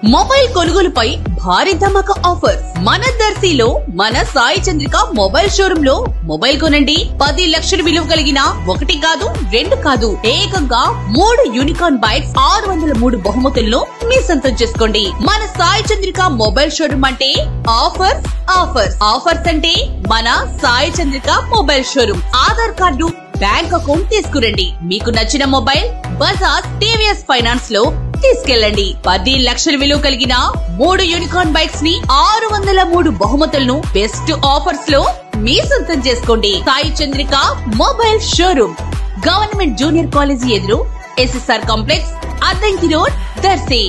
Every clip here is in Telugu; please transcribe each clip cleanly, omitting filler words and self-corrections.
మొబైల్ కొనుగోలుపై భారీ ధమాకా ఆఫర్ మన దర్శిలో మన సాయి చంద్రిక మొబైల్ షోరూమ్ లో మొబైల్ కొనండి 10 లక్షల విలువ కలిగిన ఒకటి కాదు రెండు కాదు ఏకంగా 3 యూనికార్న్ బైక్స్ 603 బహుమతులను మీ సొంతం చేసుకోండి. మన సాయి చంద్రిక మొబైల్ షోరూమ్ అంటే ఆఫర్స్ ఆఫర్స్ ఆఫర్స్ అంటే మన Sai Chandrika mobile showroom. Aadhaar card bank account తీసుకురండి. మీకు నచ్చిన మొబైల్ బజాజ్ టీవీఎస్ ఫైనాన్స్ లో తీసుకెళ్ళండి. 10 లక్షల విలువ కలిగిన 3 యూనికార్న్ బైక్స్ ని 603 బహుమతులను బెస్ట్ ఆఫర్స్ లో మీ సొంతం చేసుకోండి. Sai Chandrika mobile showroom, government junior college ఎదురు, SSR complex, Addanki road, Darsi.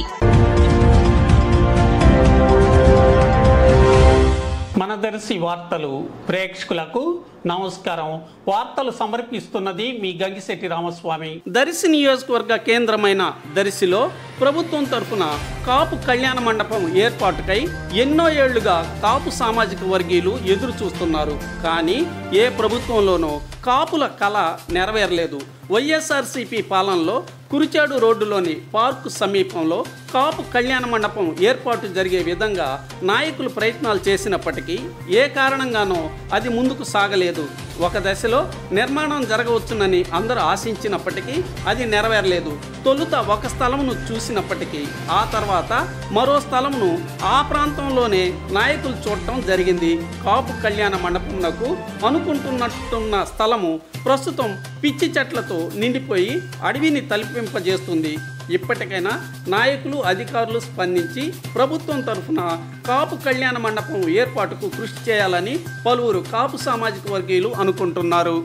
మన దర్శి వార్తలు ప్రేక్షకులకు నమస్కారం. వార్తలు సమర్పిస్తున్నది మీ గంగిశెట్టి రామస్వామి. దర్శి నియోజకవర్గ కేంద్రమైన దర్శిలో ప్రభుత్వం తరఫున కాపు కళ్యాణ మండపం ఏర్పాటుకై ఎన్నో ఏళ్లుగా కాపు సామాజిక వర్గీయులు ఎదురు చూస్తున్నారు. కానీ ఏ ప్రభుత్వంలోనూ కాపుల కళ నెరవేరలేదు. వైఎస్ఆర్సీపీ పాలనలో కురిచాడు రోడ్డులోని పార్కు సమీపంలో కాపు కళ్యాణ మండపం ఏర్పాటు జరిగే విధంగా నాయకులు ప్రయత్నాలు చేసినప్పటికీ ఏ కారణంగానో అది ముందుకు సాగలేదు. ఒక దశలో నిర్మాణం జరగవచ్చునని అందరూ ఆశించినప్పటికీ అది నెరవేరలేదు. తొలుత ఒక స్థలమును చూసినప్పటికీ ఆ తర్వాత మరో స్థలమును ఆ ప్రాంతంలోనే నాయకులు చూడటం జరిగింది. కాపు కళ్యాణ మండపంకు అనుకుంటున్నట్టున్న స్థలము ప్రస్తుతం పిచ్చి చెట్లతో నిండిపోయి అడవిని తలపింపజేస్తుంది. ఇప్పటికైనా నాయకులు అధికారులు స్పందించి ప్రభుత్వం తరఫున కాపు కళ్యాణ మండపం ఏర్పాటుకు కృషి చేయాలని పలువురు కాపు సామాజిక వర్గీయులు అనుకుంటున్నారు.